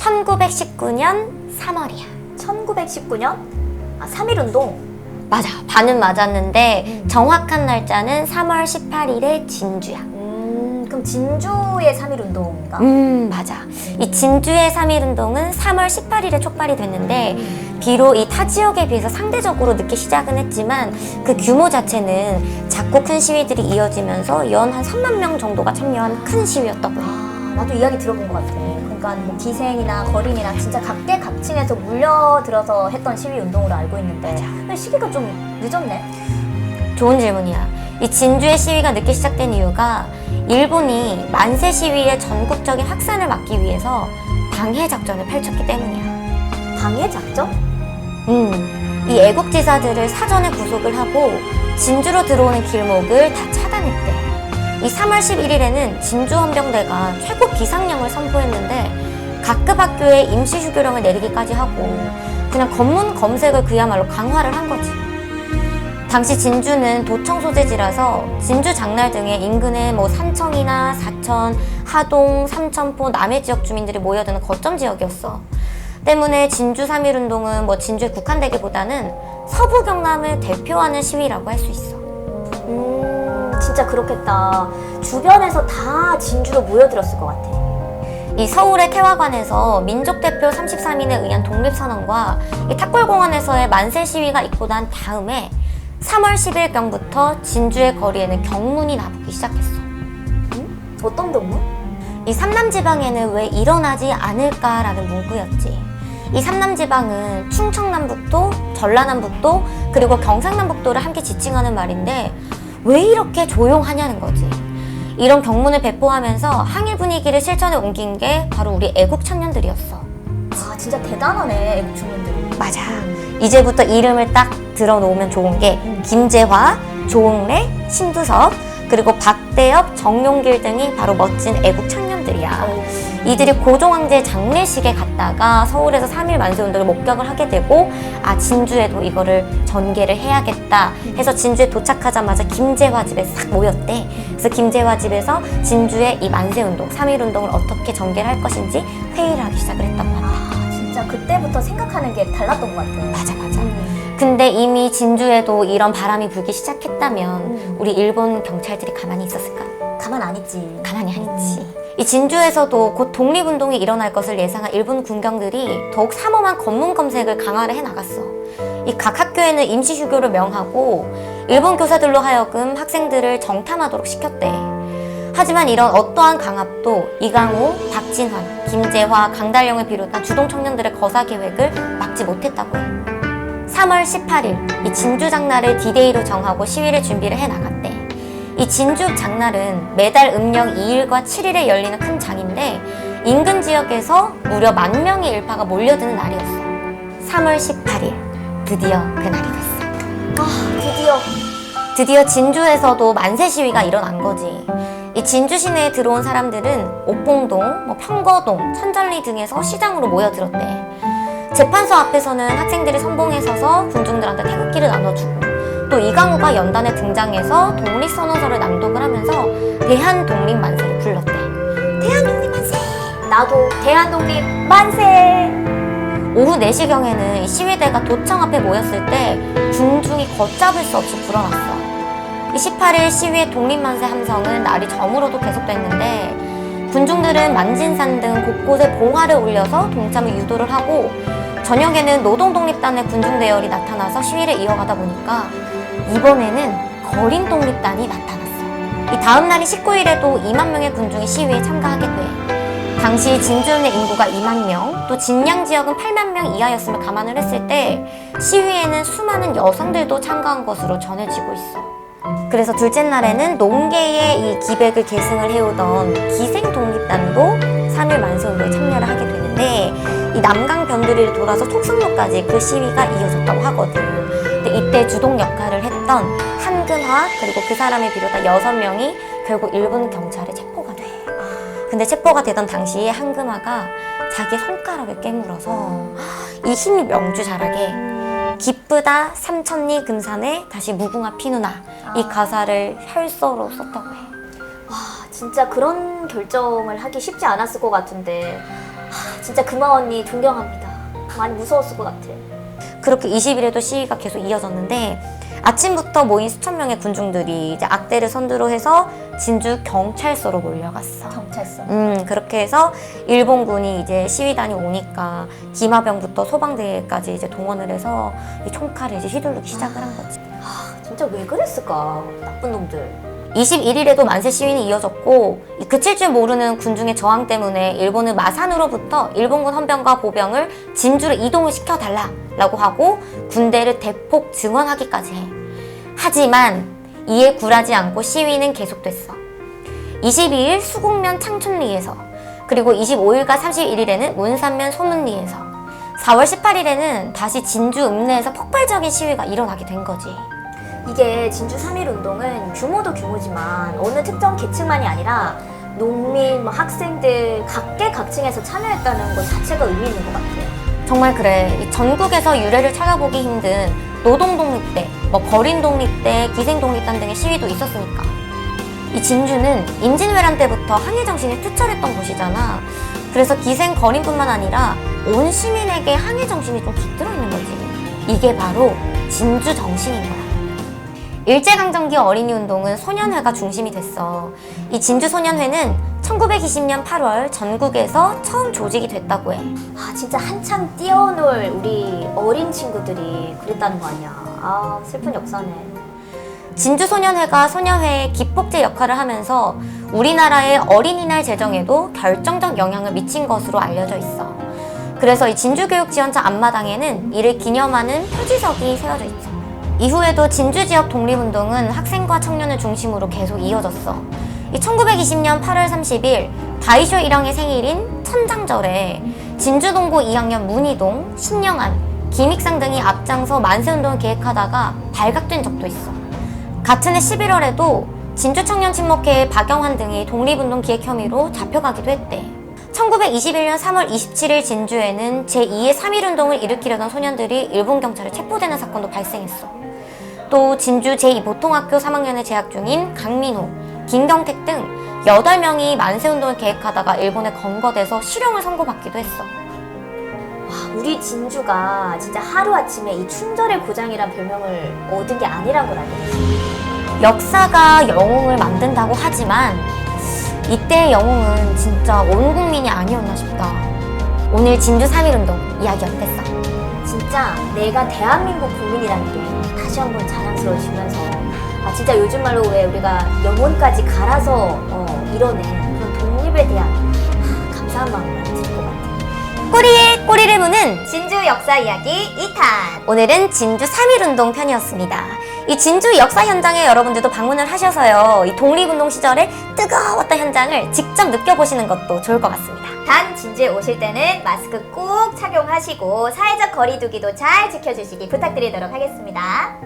1919년 3월이야. 1919년? 아, 3.1운동? 맞아. 반은 맞았는데 정확한 날짜는 3월 18일의 진주야. 그럼 진주의 3.1운동인가? 맞아. 이 진주의 3.1운동은 3월 18일에 촉발이 됐는데 비록 이 타 지역에 비해서 상대적으로 늦게 시작은 했지만 그 규모 자체는 작고 큰 시위들이 이어지면서 연 한 3만 명 정도가 참여한 큰 시위였다고 해. 나도 이야기 들어본 것 같아. 그러니까 뭐 기생이나 거린이나 진짜 각계각층에서 물려들어서 했던 시위 운동으로 알고 있는데 근데 시기가 좀 늦었네. 좋은 질문이야. 이 진주의 시위가 늦게 시작된 이유가 일본이 만세 시위의 전국적인 확산을 막기 위해서 방해 작전을 펼쳤기 때문이야. 방해 작전? 이 애국지사들을 사전에 구속을 하고 진주로 들어오는 길목을 다 차단했대. 이 3월 11일에는 진주헌병대가 최고 비상령을 선포했는데 각급 학교에 임시휴교령을 내리기까지 하고 그냥 검문 검색을 그야말로 강화를 한 거지. 당시 진주는 도청 소재지라서 진주 장날 등의 인근의 뭐 산청이나 사천, 하동, 삼천포, 남해 지역 주민들이 모여드는 거점 지역이었어. 때문에 진주 3.1운동은 뭐 진주에 국한되기보다는 서부 경남을 대표하는 시위라고 할 수 있어. 진짜 그렇겠다. 주변에서 다 진주로 모여들었을 것 같아. 이 서울의 태화관에서 민족대표 33인에 의한 독립선언과 이 탑골공원에서의 만세 시위가 있고 난 다음에 3월 10일경부터 진주의 거리에는 경문이 나오기 시작했어. 어떤 경문? 이 삼남지방에는 왜 일어나지 않을까라는 문구였지. 이 삼남지방은 충청남북도, 전라남북도, 그리고 경상남북도를 함께 지칭하는 말인데 왜 이렇게 조용하냐는 거지. 이런 경문을 배포하면서 항일 분위기를 실천에 옮긴 게 바로 우리 애국 청년들이었어. 아, 진짜 대단하네, 애국 청년들이. 맞아. 이제부터 이름을 딱 들어놓으면 좋은 게 김재화, 조응래, 신두섭, 그리고 박대엽, 정용길 등이 바로 멋진 애국 청년들이야. 이들이 고종황제 장례식에 갔다가 서울에서 3.1 만세운동을 목격을 하게 되고 아 진주에도 이거를 전개를 해야겠다 해서 진주에 도착하자마자 김재화 집에 싹 모였대. 그래서 김재화 집에서 진주의 이 만세운동, 3.1운동을 어떻게 전개를 할 것인지 회의를 하기 시작을 했던 것 같아. 아, 진짜 그때부터 생각하는 게 달랐던 것 같아. 맞아. 근데 이미 진주에도 이런 바람이 불기 시작했다면 우리 일본 경찰들이 가만히 있었을까? 가만 안 있지. 가만히 안 있지. 이 진주에서도 곧 독립운동이 일어날 것을 예상한 일본 군경들이 더욱 삼엄한 검문 검색을 강화를 해나갔어. 이 각 학교에는 임시휴교를 명하고 일본 교사들로 하여금 학생들을 정탐하도록 시켰대. 하지만 이런 어떠한 강압도 이강호, 박진환, 김재화, 강달령을 비롯한 주동 청년들의 거사 계획을 막지 못했다고 해. 3월 18일 이 진주 장날을 디데이로 정하고 시위를 준비를 해나갔대. 이 진주 장날은 매달 음력 2일과 7일에 열리는 큰 장인데 인근 지역에서 무려 10,000명의 일파가 몰려드는 날이었어. 3월 18일 드디어 그날이 됐어. 아, 드디어 진주에서도 만세 시위가 일어난 거지. 이 진주 시내에 들어온 사람들은 옥봉동, 평거동, 천전리 등에서 시장으로 모여들었대. 재판소 앞에서는 학생들이 선봉에 서서 군중들한테 태극기를 나눠주고 또 이강호가 연단에 등장해서 독립선언서를 낭독을 하면서 대한독립만세를 불렀대. 대한독립만세! 나도 대한독립 만세! 오후 4시경에는 시위대가 도청 앞에 모였을 때 군중이 걷잡을 수 없이 불어났어. 이 18일 시위의 독립만세 함성은 날이 저물어도 계속됐는데 군중들은 만진산 등 곳곳에 봉화를 올려서 동참을 유도를 하고 저녁에는 노동독립단의 군중 대열이 나타나서 시위를 이어가다 보니까 이번에는 거린독립단이 나타났어. 이 다음 날인 19일에도 2만 명의 군중이 시위에 참가하게 돼. 당시 진주의 인구가 2만 명, 또 진양 지역은 8만 명 이하였음을 감안을 했을 때 시위에는 수많은 여성들도 참가한 것으로 전해지고 있어. 그래서 둘째 날에는 농계의 이 기백을 계승을 해오던 기생독립단도 3.1 만세운동에 참여를 하게 되는데 이 남강 변두리를 돌아서 촉성로까지 그 시위가 이어졌다고 하거든. 근데 이때 주동 역할을 했던 한금화 그리고 그 사람을 비롯한 6명이 결국 일본 경찰에 체포가 돼. 근데 체포가 되던 당시에 한금화가 자기 손가락을 깨물어서 이 힘이 명주자락에 기쁘다 삼천리 금산에 다시 무궁화 피누나 이 가사를 혈서로 썼다고 해. 와, 진짜 그런 결정을 하기 쉽지 않았을 것 같은데 진짜 금화 언니 존경합니다. 많이 무서웠을 것 같아. 그렇게 20일에도 시위가 계속 이어졌는데 아침부터 모인 수천 명의 군중들이 이제 악대를 선두로 해서 진주 경찰서로 몰려갔어. 경찰서. 그렇게 해서 일본군이 이제 시위단이 오니까 기마병부터 소방대까지 이제 동원을 해서 이 총칼을 이제 휘두르기 시작을 한 거지. 진짜 왜 그랬을까? 나쁜 놈들. 21일에도 만세 시위는 이어졌고 이 그칠 줄 모르는 군중의 저항 때문에 일본은 마산으로부터 일본군 헌병과 보병을 진주로 이동을 시켜달라고 하고 군대를 대폭 증원하기까지 해. 하지만 이에 굴하지 않고 시위는 계속됐어. 22일 수국면 창촌리에서, 그리고 25일과 31일에는 문산면 소문리에서, 4월 18일에는 다시 진주 읍내에서 폭발적인 시위가 일어나게 된 거지. 이게 진주 3.1 운동은 규모도 규모지만 어느 특정 계층만이 아니라 농민, 학생들 각계각층에서 참여했다는 것 자체가 의미 있는 것 같아요. 정말 그래. 이 전국에서 유래를 찾아보기 힘든 노동독립대, 거린독립대, 기생독립단 등의 시위도 있었으니까. 이 진주는 임진왜란 때부터 항해정신이 투철했던 곳이잖아. 그래서 기생 거린뿐만 아니라 온 시민에게 항해정신이 좀 깃들어 있는 거지. 이게 바로 진주 정신인 거야. 일제강점기 어린이운동은 소년회가 중심이 됐어. 이 진주소년회는 1920년 8월 전국에서 처음 조직이 됐다고 해. 진짜 한창 뛰어놀 우리 어린 친구들이 그랬다는 거 아니야. 슬픈 역사네. 진주소년회가 소녀회의 기폭제 역할을 하면서 우리나라의 어린이날 제정에도 결정적 영향을 미친 것으로 알려져 있어. 그래서 이 진주교육지원차 앞마당에는 이를 기념하는 표지석이 세워져 있죠. 이후에도 진주 지역 독립운동은 학생과 청년을 중심으로 계속 이어졌어. 1920년 8월 30일 다이쇼 일왕의 생일인 천장절에 진주동고 2학년 문희동, 신영안, 김익상 등이 앞장서 만세운동을 계획하다가 발각된 적도 있어. 같은 해 11월에도 진주청년친목회의 박영환 등이 독립운동 기획 혐의로 잡혀가기도 했대. 1921년 3월 27일 진주에는 제2의 3.1운동을 일으키려던 소년들이 일본 경찰에 체포되는 사건도 발생했어. 또 진주 제2보통학교 3학년에 재학 중인 강민호, 김경택 등 8명이 만세운동을 계획하다가 일본에 검거돼서 실형을 선고받기도 했어. 우리 진주가 진짜 하루아침에 이 충절의 고장이란 별명을 얻은 게 아니란 걸 알게 됐어. 역사가 영웅을 만든다고 하지만 이때의 영웅은 진짜 온 국민이 아니었나 싶다. 오늘 진주 3.1운동 이야기 어땠어? 진짜 내가 대한민국 국민이라는 게 다시 한번 자랑스러워지면서 진짜 요즘 말로 왜 우리가 영혼까지 갈아서 이뤄낸 그런 독립에 대한 감사한 마음을 많이 들 것 같아요. 꼬리에 꼬리를 무는 진주 역사 이야기 2탄. 오늘은 진주 3.1운동 편이었습니다. 이 진주 역사 현장에 여러분들도 방문을 하셔서요, 이 독립운동 시절에 뜨거웠던 현장을 직접 느껴보시는 것도 좋을 것 같습니다. 단 진주에 오실 때는 마스크 꼭 착용하시고 사회적 거리 두기도 잘 지켜주시기 부탁드리도록 하겠습니다.